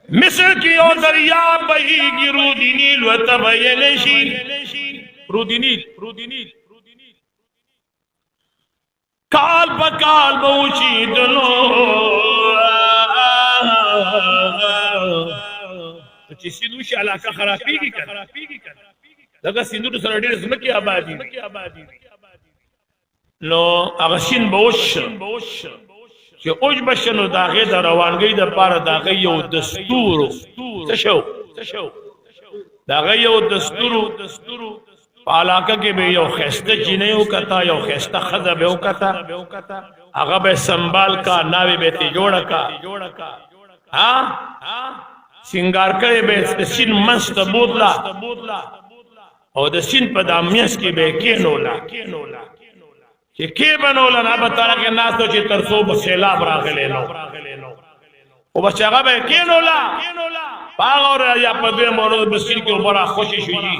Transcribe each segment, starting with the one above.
مصر کی او دریاب بهیږي رود نیل وتبین شي رود نیل کال بکال بوچی دلو چې سیندو شي علاقه خرابېږي کنه دغه سیندونو سره ډېر ځمکې آبادي نو هغه سیند به وش چې اوج بشنو د هغې د روانګۍ دپاره د هغې یو دستورو څه شو د هغې یو دستورو په علاقه کې به یو ښایسته جینۍ وکته یو ښایسته ښځه به وکته هغه به سنبال کا ناوې به یې جوړه کا سنگار کړی به د سیند منځ ته بوتله او د سیند په دا منځ کې به یې کېنوله چې کې بنوله نه به تره کې ناست و چې تر څو به سیلاب راغلی نو خو بس چې هغه به یې کېنوله په هغه ورځ یا په دویم ورځ به سیند کې اوبه راخوشې شوي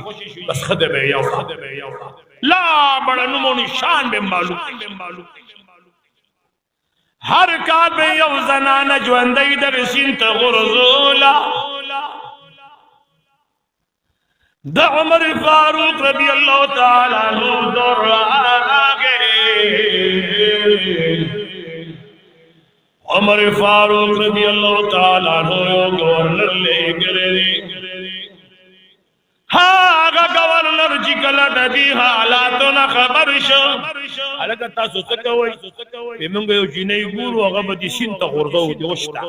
بس ښځه به یې یوړه لا بړه نوم او نشان به معلوم هر کال به یو زنانه ژوندۍ دغه سیند ته غورځوله د عمر فاروق رضی الله تعالی عنہ دور راغی عمر فاروق رضی الله تعالی عنہ یو گورنر لګری هاغه گورنر چې کله د دې حالاتو نه خبر شو هلکه تاسو څه کوئ موږ یو جینۍ ګورو هغه به دې سیند ته غورځوو دې وشته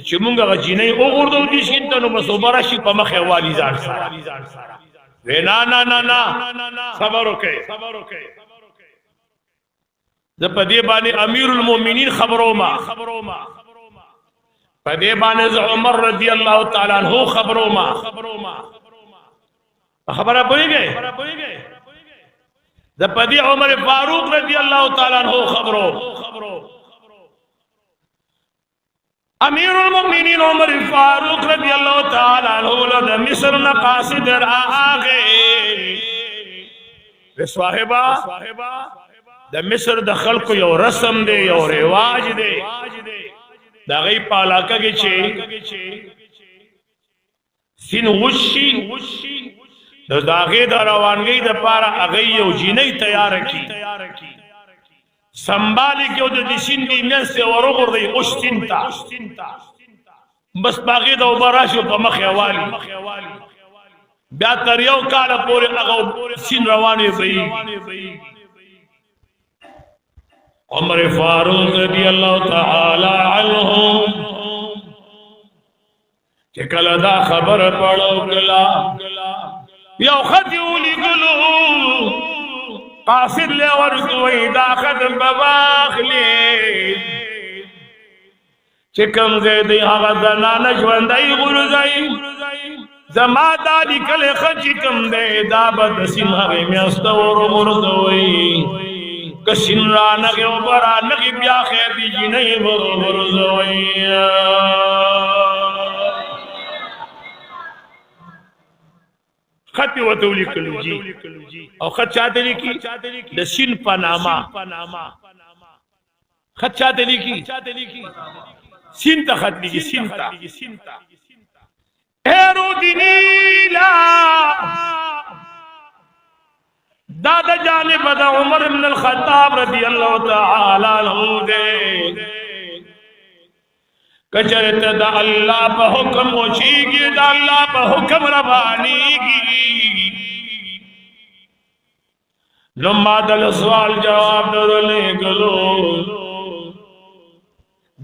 چې موږ هغه جینۍ وغورځوو دې سیند ته نو بس اوبه راشي په مخ یې والي ځان سره وی نه صبر وکئ زه په دې باندې امیر المؤمنین خبروما په دې باندې عمر رضی الله تعالی عنہ خبروما خبره پوهیږئ د پدی عمر فاروق رضی الله تعالی عنہ خبرو امیر المؤمنین عمر فاروق رضی الله تعالی عنہ د مصر نه قاصد راغی صاحبہ د مصر د خلکو یو رسم دی یو رواج دی د غي په علاقه کې چې سین وشي د داغې د روانګۍ دپاره هغې یو جینۍ تیاره کړي سنبالې کې او د دې سیند دې منځ ته وروغورځوي اوش سیند ته بس په هغې د اوبه راشي په مخ یې والي بیا تر یو کاله پورې هغه سیند روان وي عمر فاروق رضی الله تعالی عنہ چې کله دا خبر پړو کلا یو خط ولیکلو قاصد له ورکوي دا خط بواخلي چې کوم ځای دی هغه زنانه ژوندۍ غورځوي زما دا لیکلی ښه چې کوم دی دا به د سیند هغې میاشت ته ورغورځوئ که سیند رانغې اوبه رانغې بیا خیر دي جینۍ به غورځوئ خط وته ولیکلو جی او خط چاته لیکي د سیند په نامه خط چاته لیکي سیند ته خط لیکي سیند ته هیرو دینیلا دا د جانب د عمر بن الخطاب رضی الله تعالی عنہ دے کچرت دا اللہ پا حکم وچیگی دا اللہ پا حکم روانیگی لما دل سوال جواب در لے گلو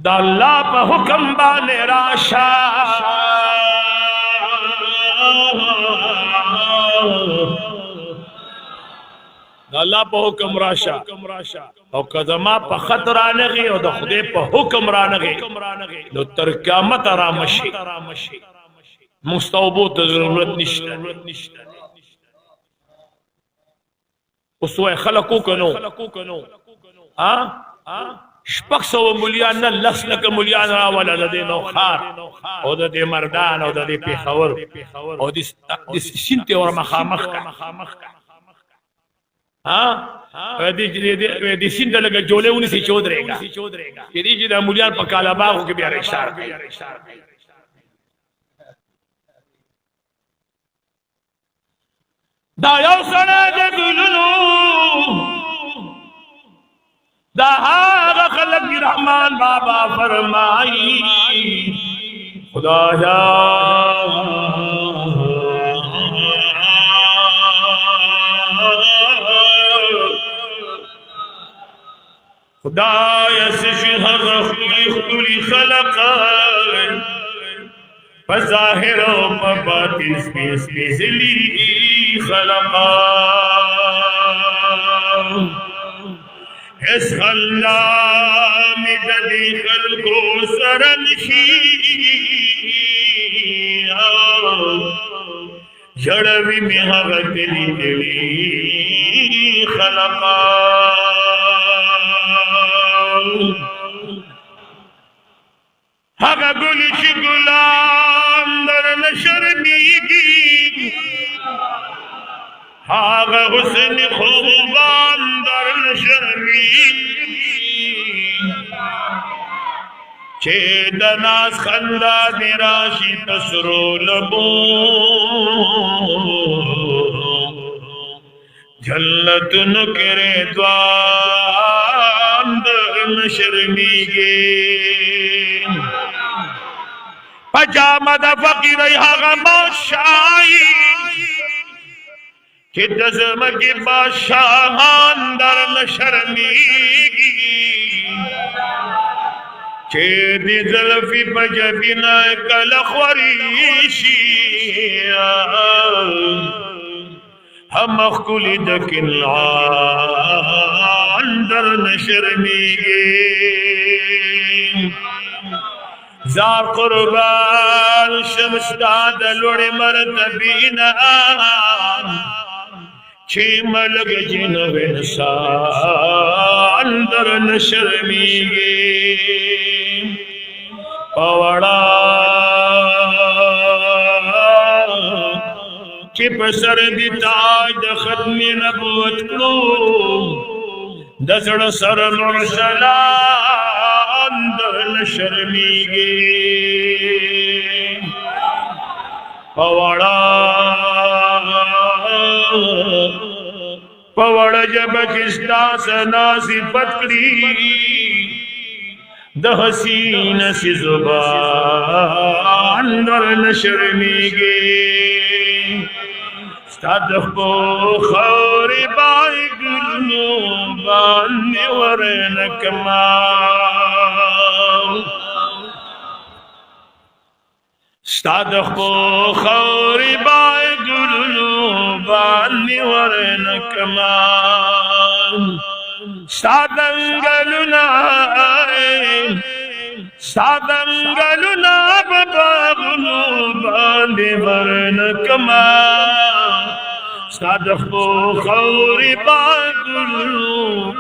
دا اللہ پا حکم بانے راشا دا اللہ پا حکم راشا او کزما پا خط رانغی او دا خدای پا حکم رانغی نو تر قیامت رامشی مستوبوت ضرورت نشتا اسوائے خلقو کنو شپک سو ملیان نا لس لک ملیان راولا دا دی نوخار او دا دی مردان او دا دی پیخور او دی سنتی اور مخامخ کا دی سین دا لگا جولے انہی سی چود رہے گا کہ دی جی دا مولیان پا کالا باغو کے بیار اشار دا یو سره د ګلونو دا هغه خلق رحمان بابا فرمائی خدایا خدایا سشهر خلی خلق بظاہر و باطن سپیڅلی خلقا اس اللہ مددی خلقو سرنشی جڑوی میں حغت لی خلقا حغا گلش گلام در نشرمیگی حغا حسن خوبان در نشرمیگی چه دناس خندا دراشی تسرو لبو جلت نکرے دوان در نشرمیگی پجامہ دا فقیر ایہاں بادشاہی کہ دزم کی بادشاہان در نشرمیگی کہ دی ظلفی پجبینا کلخوریشی ہم اخکولی دکن عان در نشرمیگی زار قربان شمشداد لوڑ مرتبینا چی ملگ جنو انسان در نشرمیگی پوڑا چی پسر دی تاج دا ختم نبوت کو دزڑ سر مرسلان در نشرمیگی پوڑا جب کستا سنا صفت کری د حسین سی زبان در نشرمیگی ستادخبو خوری بائی گلنو بانی ورنکمال ستادخبو خوری بائی گلنو بانی ورنکمال ستادنگلنا بباغنو باندی ورنکمال ستادخبو خوری بائی گلنو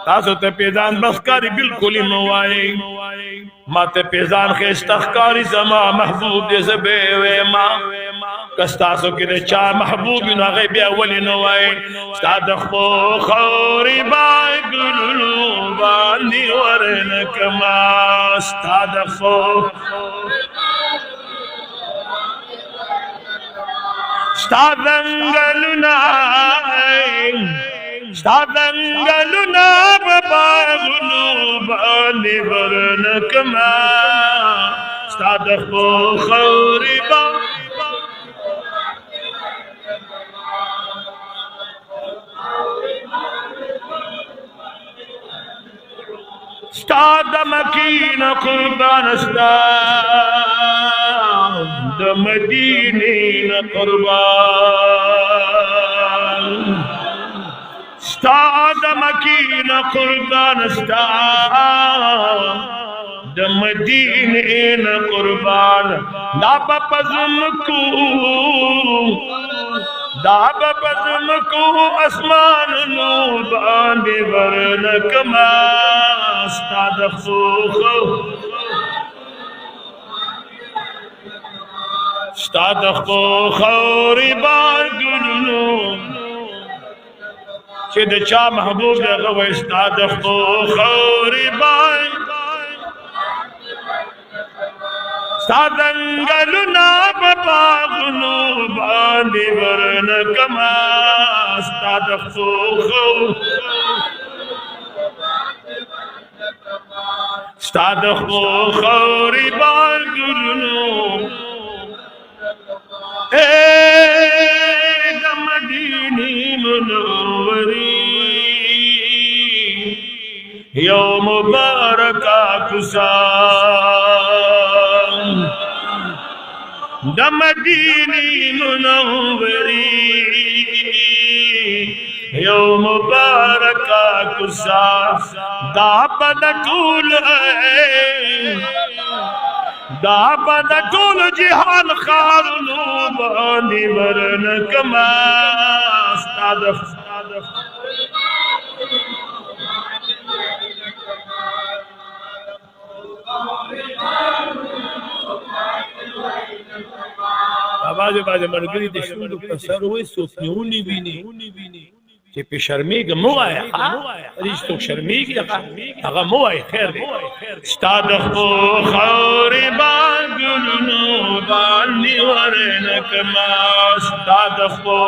تاسو ته پیزان بخکاری بالکل موای ما ته پیزان خستخکاری زما محبوب دې زبې و ما کستاسو کې چا محبوب نو غیب اول نو وای استاد خو خوري باي ګلو باندې ورنکما استاد خو ستادنگلنا بباغنو باندې ورنکما استاد خو خوري استاد مکین قربان استاد مدینین قربان استاد مکین قربان استاد مدینین قربان دا بپزم کو اسمان نو باندې ورنکما استاد خو استاد خو خوري باګلو چې د چا محبوب دغه و استاد خو خوري باګ ستادنگلنا بباغنو باندی ورن کما ستادخو ستادخو خوری باغنو مدینی منوری یوم مبارکا کسان د مدینی منوری یوم مبارکا کسان دا پد طول دا پد طول جہان خارنو باندی ورن کما استادف आवाज़ मरगरी दे शुरू पसर हुए सोचने बीनी कि पे शर्मी का मुँह आया रिश्त तो शर्मी की अगर मुँह आए खैर स्तादखो खौरी बागुलनो बानी वरन कमा स्तादखो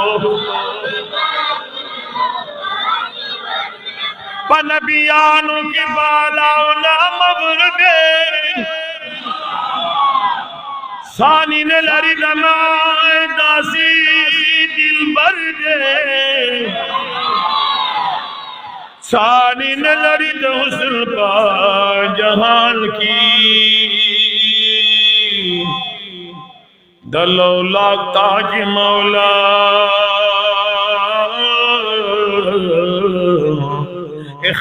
पनबियानु की बालाउना मगरदे सानी ने लरी दमाए दासी दिल भर दे सानी ने लरी हुस्न का जहान की दलौला ताज मौला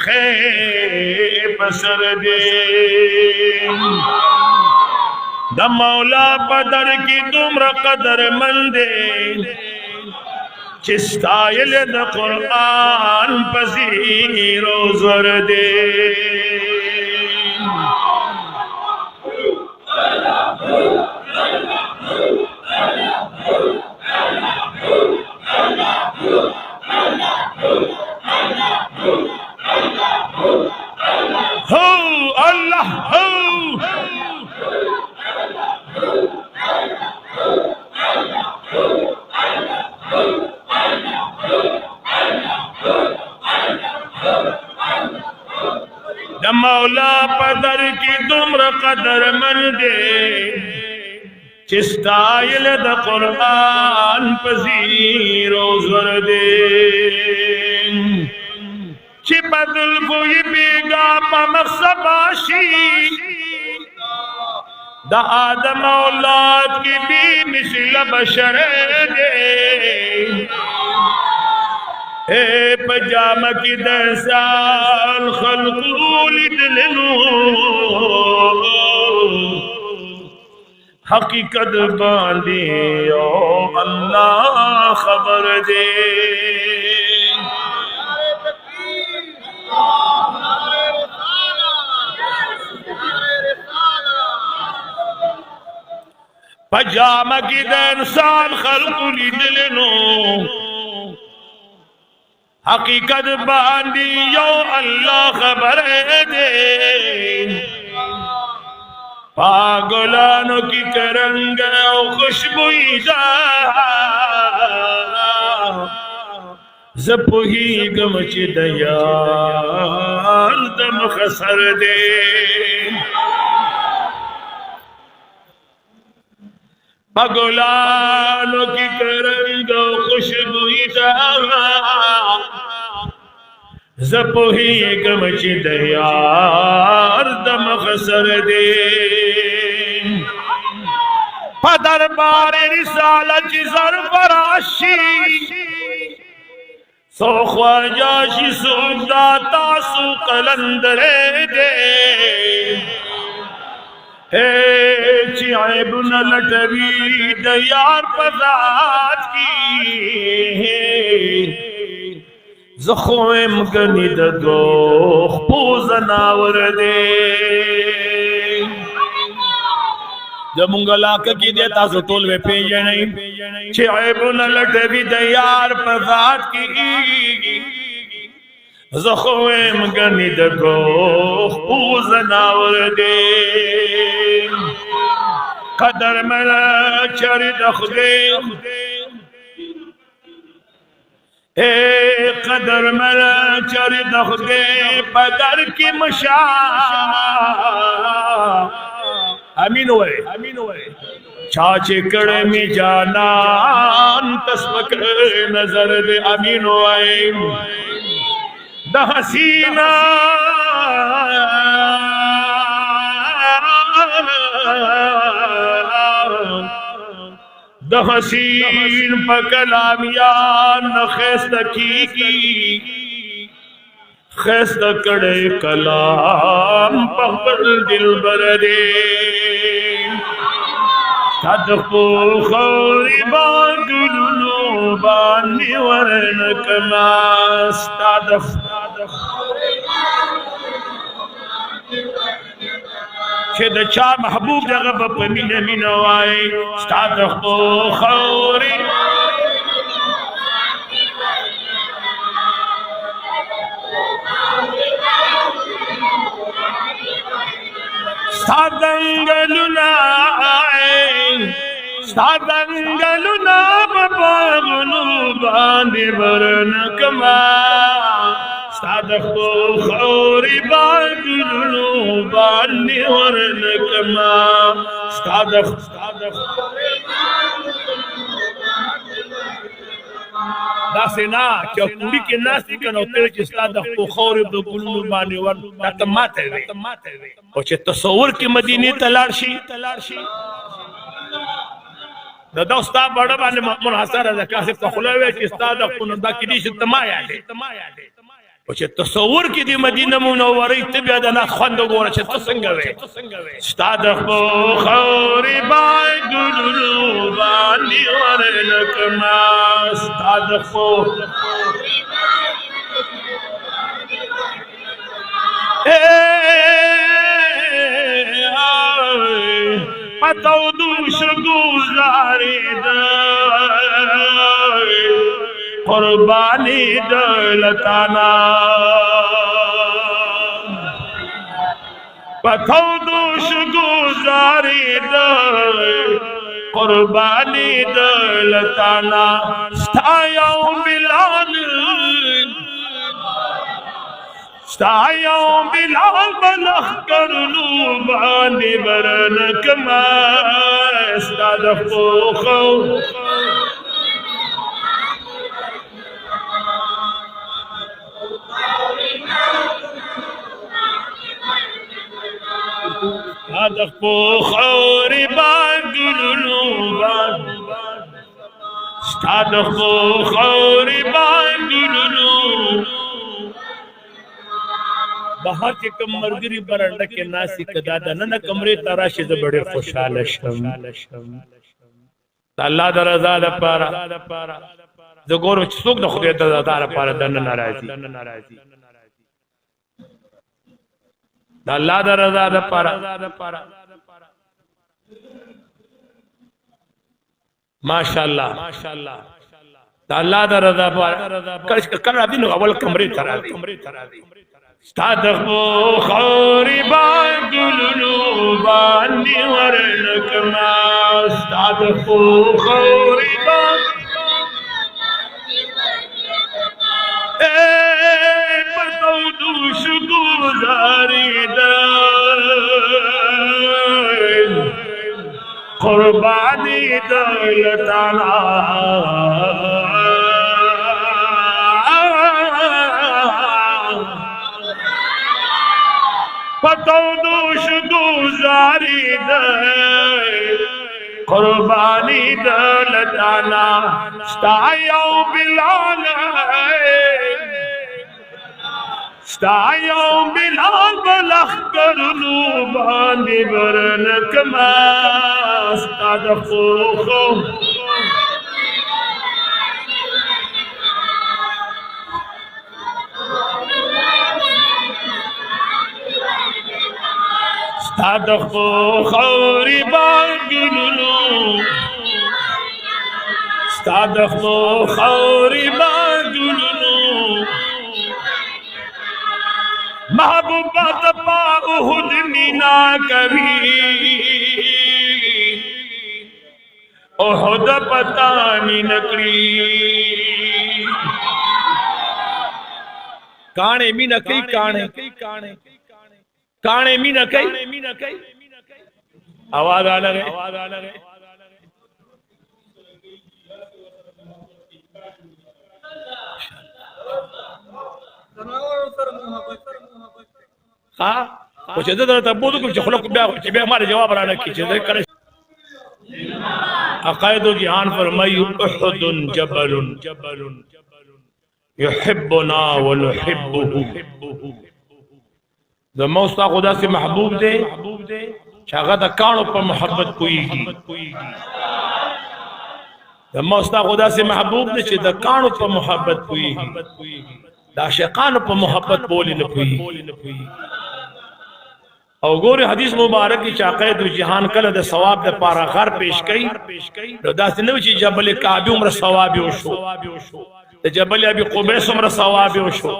खे बसर दे द मौला पदर की तुमरा कदर मंदे चिस्ताइल द कुरान पजीरो ज़र दे हो अल्लाह हो मौला पदर की तुमरा कदर मंदे चिस्ताइल द कुरान पजीरो ज़र दे चिपदल कोई बेगा पमखसबाशी द आदम औलाद की भी मिसल बशर दे ए पजामा की दरसाल खलकूल दिलनो हकीकत बांधी ओ अल्लाह खबर दे पजामा की दरसाल खलकूल दिलनो हकीकत बांधी यो अल्लाह खबर दे पागलानों की करंग खुशबुई जपुही गमच दयाल दम खसर दे पागलानों की करंग खुशबुई जपुही गमच दयार दम खसर दे पदर बारे रिसालत ज़रफराशी सो ख्वाजाशी सुदा तासु कलंदरे दे हे चिआब न लटवी दयार पदात की ज़ख़्म गनी दो पूजनावर दे जब मुंगला की देता सो तोल वे पे नहीं चिआब न लटवी दयार पदात की ज़ख़्म गनी दो पूजनावर दे قدر ملا چری دخدے اے قدر ملا چری دخدے پدر کی مشا امین ہوئے چاچے کڑے می جانان تسمک نظر دے امین ہوئے دا حسینہ دا حسین پا کلام یا نخیست کی خیست کڑے کلام پا بل دل بردے تدخو خوری باگلو بانی ورنکماس چه دا چا محبوب دا غب پا مین وائی تدخو خوری ستادنگلونا بباغلو باندی برنکما ستادخو خوری باغلو باندی ورنکما ستادخو دا سینا چا کوڑی کے ناسی کنو تیرے چی ستادخو خوری باغلو باندی ورنکما تا ماتے وے او چه تصور کی مدینی تلارشی دا دوستا بڑا باندې منحصر ده کاسب ته خلوی چې استاد خپل دا کې دي چې تما یادې او چې تصور کې دی مدینه منوره ته بیا د نه خوند وګوره چې څنګه وي استاد خو خوري باګلو باندې ورنکما استاد خو پتو دوش گزاری دائی قربانی دلتانا پتو دوش گزاری دائی قربانی دلتانا ستایاں بلال ستایاں بلال بلخ کرلو باندی برنکما استاد فوخو استاد فوخو ربا گللو استاد فوخو ربا گللو بہر کے کم مرگری برنڈا کے ناسی کدادا ننا کمرے تراشی دا بڑے خوشحال شم تا اللہ دا رضا دا پارا دا گورو چسوک دا خودی دا رضا دا پارا دا ننارازی دا اللہ دا رضا دا پارا ماشاءاللہ دا اللہ دا رضا پارا کل را دینو اول کمرے ترازی ستادخو خوری باگلو باندی ورنکما ستادخو خوری باگلو اے پتو دوش گزاری دائی قربانی دلتانا پتو دوش گزاری دائی قربانی دلتانا ستایاں بلال ستایاں بلال بلخ کرلو باندی برنکما استاد خوخو ستادخو خوری باگلو ستادخو خوری باگلو محبوبات پا احد نینا کبھی احد پتا می نکړي کاڼې می نکړي کاڼې می نکړي आवाज आ लगे ها او چې دا ته بوزو چې خلک بیا مال جواب را نه کی چې کړي عقائد جهان فرمای احد جبل يحبنا ونحبه زمو ستا خدا سے محبوب دے چاگه دا کانو پر محبت کوئیگی زمو ستا خدا سے محبوب دے چه دا کانو پر محبت کوئیگی دا عاشقانو پر محبت بولی نکوئیگی او گوری حدیث مبارک کی چاقید جہان کل دا ثواب دا پارا غر پیش کئی دا سنو چی جبل کعبی عمر ثوابی وشو دا جبل ابی قبیس عمر ثوابی وشو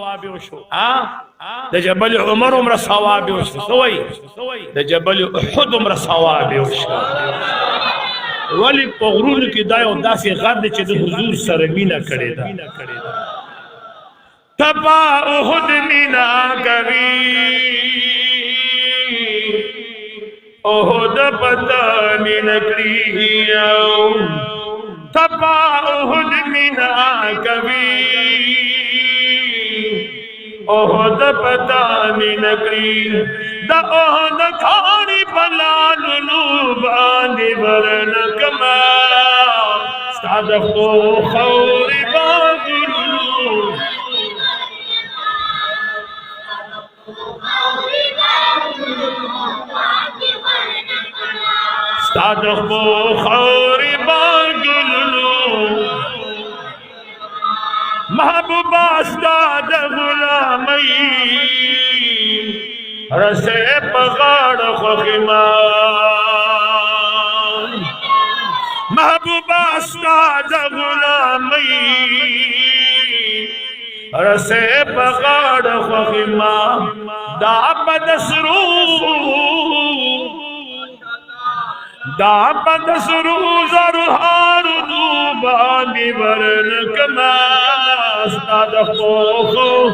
دا جبل عمر عمر ثوابی وشو سوئی دا جبل احد عمر ثوابی وشو ولی پغرون کی دایو دا سی غر دا چی دا حضور سرمینہ کڑی دا تبا احد مینا کری احد پتا می نکڑی تبا احد مینا کبھی احد پتا می نکڑی دا احد کھانی پلالو باندی برنکما صادقو خوری باندلو صادقو خوری باندلو محبوب استاد غلامی رسے پغاڑ خوخیمان محبوب استاد غلامی رسے پغاڑ خوخیمان دا بدسرو دا بدسرو زرحار دوبانی برنکما استاد خوخو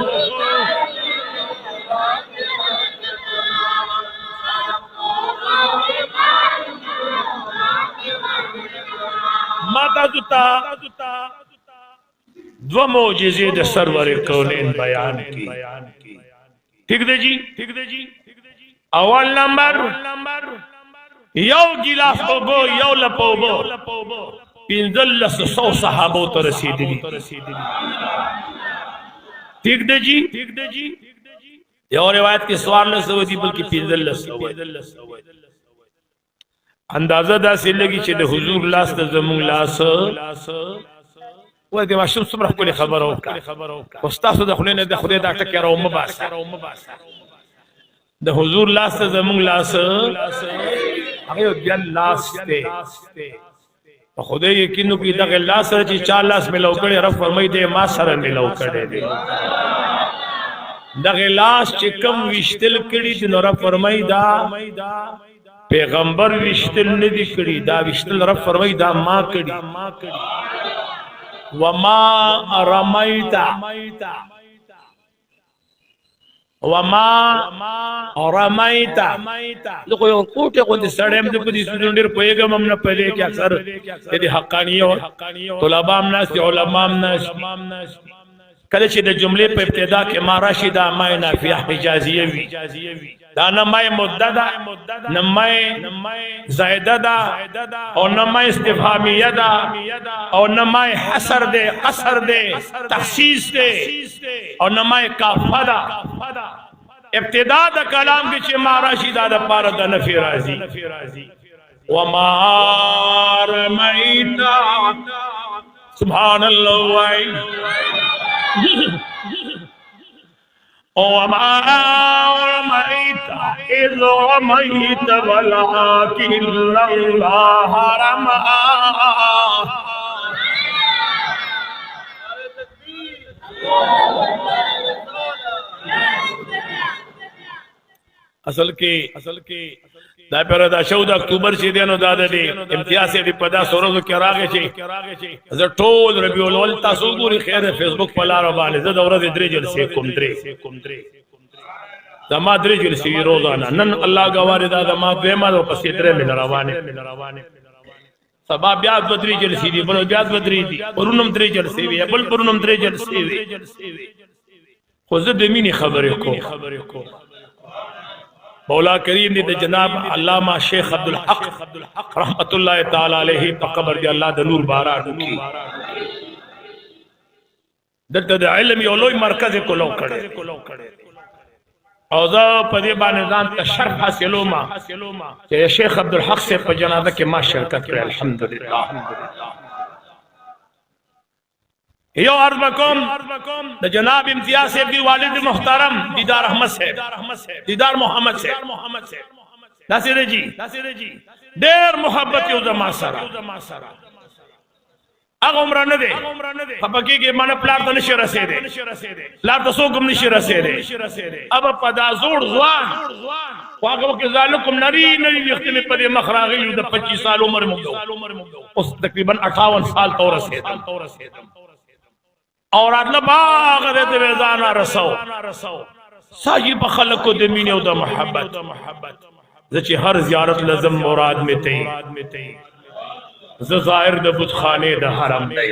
ماتا دتا دو معجزے دے سرور کونین بیان کی ٹھیک دے جی اول نمبر یو گلاس اوبو یو لپوبو پینزل سو صحابو تو رسیدلی ٹھیک دے جی یو روایت کے سوار لسو دی بلکہ پینزل لسو اندازہ دا سے لگی چھے دے حضور لاس دا زمون لاس وہ دے ماشم سمرح کولی خبر ہوکا استاسو دا خلین دا خودی دا ٹکی رو مباسا دا حضور لاس دا زمون لاس اگیو دیان لاس تے خودی یقینو کی دا غی لاس رچی 4 لاس ملو کڑے رب فرمائی دے ما سر ملو کڑے دے دا غی لاس چی کم وشتل کڑی دے نو رب فرمائی دا پیغمبر وشتل ندی کڑی دا وشتل رب فرمائی دا ما کڑی وما رمیتا لکو یو کوٹے کو دی سڑیم دی پدی سنون دیر پوئیگم ہم نا پہلے کیا سر دی حقانی اور طلبام ناس دی علمام ناس کلچ دی جملے پہ ابتدا کے ماراشی دا مائی نافیہ حجازیہ وی دا نمائی مددہ نمائی زائدہ دا اور نمائی استفامیہ دا اور نمائی حسر دے قصر دے تخصیص دے اور نمائی کافہ دا ابتدا دا کلام کی چھ ماراشی دا دا پارا دا نفی رازی وما رمیتا سبحان اللہ وائی وما رميت إذ رميت ولكن الله رمى اصل کے دا پر دا 14 اکتوبر چې دی نو دا د امتیاز دی په دا سورو کې راغی چې زه ټول ربیع الاول تاسو ګوري خیر فیسبوک په لار باندې زه د ورځې 3 جلسې کوم 3 زما 3 جلسې روزانه نن الله غواره دا زما دیمه او پسې 3 مې روانه سبا بیا 2-3 جلسې دي بل بیا 2-3 دي پرونم 3 جلسې وي بل پرونم 3 جلسې وي خو زه د مینې خبرې کوم مولا کریم دې د جناب علامہ شیخ عبدالحق رحمت الله تعالی علیه په قبر دې الله د نور باران وکړي دلته د علم یو لوی مرکز کولو کړي او زه په دې باندې ځان ته شرف حاصلو ما چې شیخ عبدالحق سے په جنازه کې ما شرکت کړې الحمدلله یو عرض بکم د جناب امتیاز صاحب کی والد محترم دیدار احمد صاحب دیدار محمد صاحب ناصر جی ډېر محبت یو زما سره هغه عمر نه دی خپکی کې من پلار ته نشي رسیدې پلار ته څوک هم نشي رسیدې اب په دا زوړ ځوان واغه کې ذالکم نری وختمه په دې مخراغي د 25 سال عمر مو اوس تقریبا 58 سال تور رسیدم اور اطلب باغ دې وزانا رسو صاحب خلقو د مینې او د محبت چې هر زیارت لازم مراد می ته ظاهر د بت خانه د حرم دی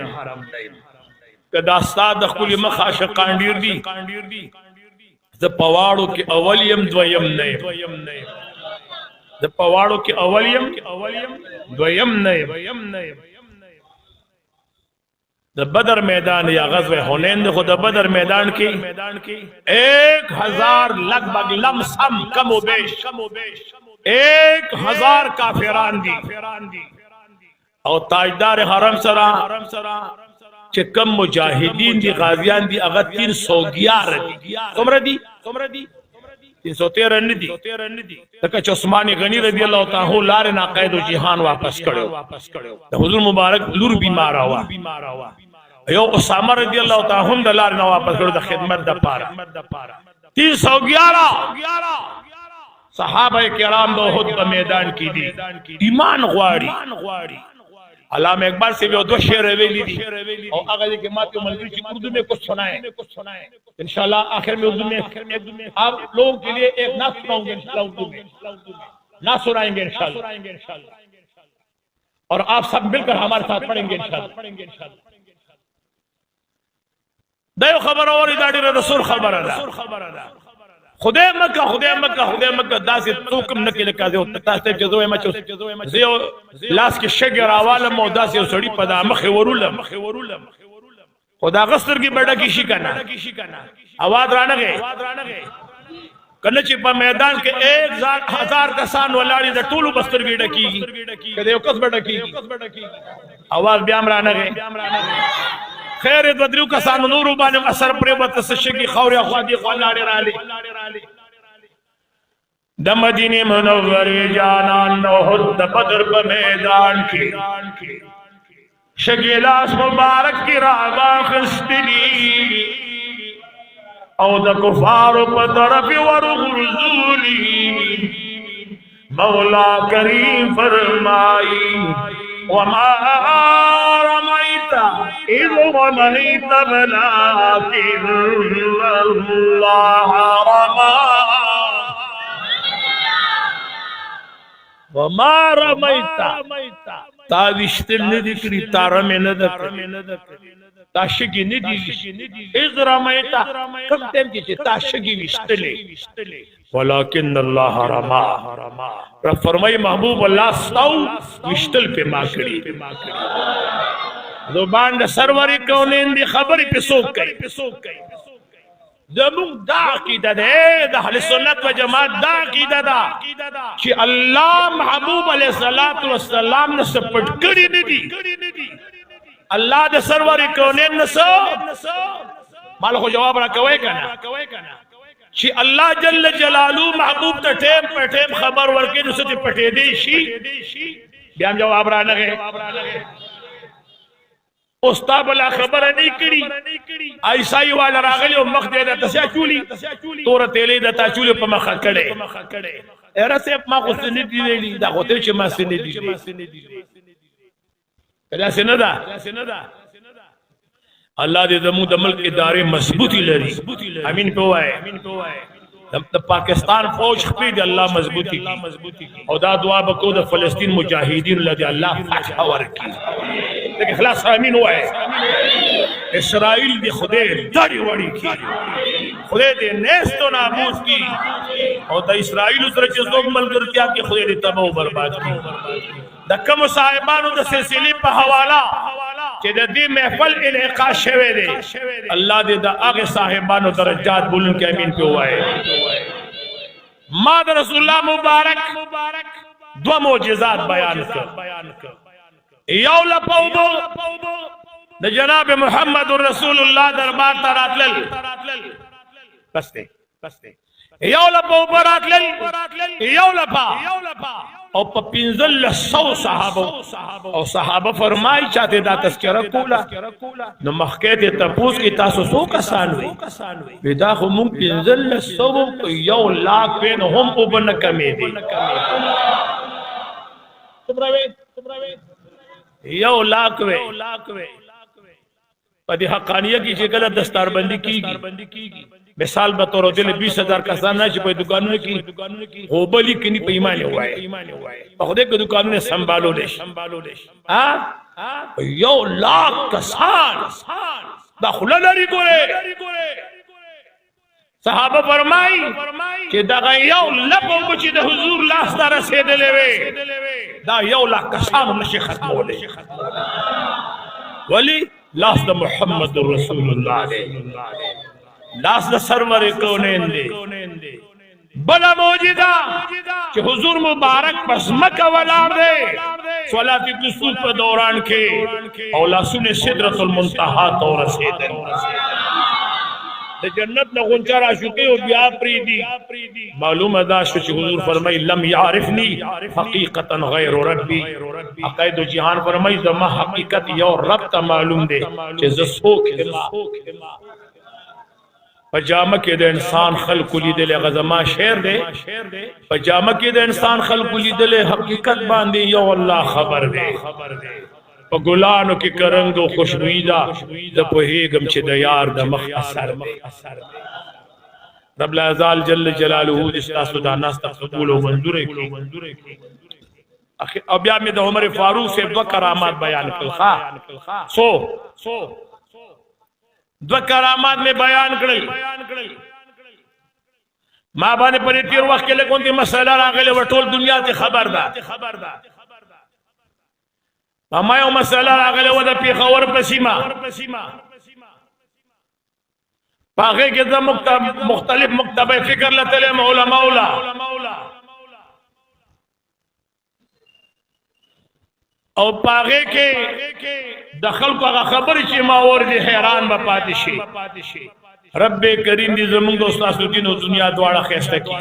کدا استاد خپل مخ عاشقان ډیر دي ز پواړو کې اولیم دویم نه ز پواړو کې اولیم دویم نه د بدر میدان یا غزوه حنین د خود بدر میدان کې 1000 لگبگ لمسم کم و بیش 1000 کافران دي او تاجدار حرم سرا چې کم مجاهدین دي غازیان دي هغه 311 دي څومره دي 313 نه دي لکه چې عثمان غنی رضی الله تعالی لار نه قید او جهان واپس کړو د حضور مبارک لور بیمار وا یو اسامه رضی الله تعالی هم د لار نه واپس کړو د خدمت د پاره 311 صحابه کرام د احد په میدان کې دي ایمان غواړي علامہ اقبال سے بھی دو شعر ویلی دی اور اگر کہ ماتے ملګری چې اردو میں کچھ سنائیں انشاءاللہ آخر میں اردو میں آپ لوگوں کے لیے ایک نعت سناؤں گے انشاءاللہ اردو میں نعت سنائیں گے انشاءاللہ اور آپ سب مل کر ہمارے ساتھ پڑھیں گے انشاءاللہ دیو خبر اور اداڑی رسول خبر ادا خدای مکه داسې توکم نه کې لکه زه تاسو ته جزوه مچو زه لاس کې شګر اواله مو داسې سړی په دامه خورولم خدا غستر کې بڑا کی شي کنه आवाज رانغه کله چې په میدان کې 1000 کسان ولاړی د ټولو بستر کې ډکیږي کله یو کس بډکیږي आवाज بیا رانغه خیر د دریو کسانو نور باندې اثر پرې وته شګي خوري خو دي خلاړي رالي د مدینه منورې جانان نو د بدر په میدان کې شګي لاس مبارک کی را واخستلی او د کفار په طرف ورغرزولی مولا کریم فرمائی وما رميت إذ رميت ولكن الله رمى وما رميت تاوشتل ندکری تارم ندکر تاشگی ندی إذ رميت کم تیم کی تاشگی وشتلی ولكن الله رمى رب فرمائی محبوب اللہ ستاو وشتل پہ ماکڑی زبان دا سروری کونین دی خبری پہ سوک کئی زمون دا عقیدہ دے دا اہل سنت و جماعت دا عقیدہ دا کہ اللہ محبوب علیہ السلام نے سپٹ کری ندی اللہ دا سروری کونین نسو مالو خو جواب را کوئے کنا چې الله جل جلالو محبوب ته ټیم په ټیم خبر ورکړي نو څه پټې دی شي بیا جواب را نغه استاد بلا خبره نه کړي ایسای والا راغلی او مخ دې د تسیا چولی تور تیلې د تا چولی په مخه کړي ارسه ما خو سن دي ویلي دا غوته چې ما سن دي کله سن ده الله دې زموږ د ملک ادارې مضبوطی لري امين په وای د پاکستان فوج خپل دی الله مضبوطی کی او دا دعا وکړو د فلسطین مجاهدین لدی الله فتح ورکړي لکه خلاص امين وای اسرائیل دی خدای دړي وړي کی خدای دې نستو ناموس کی او د اسرائیل سره چې څوک ملګرتیا کی خدای دې تباہ او برباد کی د کوم صاحبانو د سلسله په حواله چې د دې محفل انعقاد شوه دی الله دې د هغه صاحبانو درجات بلند کې امين په وای ما د رسول الله مبارک دو معجزات بیان کړ یو لپاو د جناب محمد رسول الله دربار ته راتلل پسته یو لپاو راتلل یو لپا او په 1500 صحابه فرمای چاته دا تذکرہ کولا نو مخکې ته تاسو کې تاسو سو کسان وي دا خو مونږ 1500 یو لاک په هم او بن کمې دي یو لاک وي په دې حقانیه کې چې کله دستاربندي کیږي مثال به تور دل 20000 کسان نه چې په دکانونو کې هو بلی کني په ایمان وای په خوده کې دکانونه سنبالول شي ها یو لاک کسان دا خللري ګوره صحابه فرمای چې دا یو لپو چې د حضور لاس ته رسیدلې وي دا یو لاک کسان نشي ختمول ولی لاس د محمد رسول الله دی لاس د سرور کونین دی بلا موجزہ کہ حضور مبارک پس مکہ ولار دے صلاة کسوف په دوران کے اولا سن صدرت المنتحا تو رسیدن جنت نہ غنچہ راشقی و بیا پریدی معلوم ادا شو چی حضور فرمائی لم یعرفنی حقیقتا غیر ربی عقائد و جہان فرمائی زما حقیقت یو رب تا معلوم دے چی زسوک پجامہ کې د انسان خلق لیدل غزما شعر دی پجامہ کې د انسان خلق لیدل حقیقت باندې یو الله خبر دی په ګلانو کې کرنګ او خوشبوئی دا د پوهیګم چې د یار د مخ اثر دی رب العزال جل جلاله د تاسو د ناس قبول او منظور کړي اخر بیا مې د عمر فاروق سے دو کرامات بیان کړل سو دو کرامات میں بیان کړل ما باندې پرې تیر وخت کې لګونتي مسله راغله وټول دنیا ته خبر ده ما یو مسله راغله و د پیښور په سیمه پاغه کې د مختلف مکتبه فکر لته علماء او پاغه کې د خلکو هغه خبرې چې ما ورته حیران به پاتې شي رب کریم دې زموږ د استاد دین او دنیا دواړه خسته کړي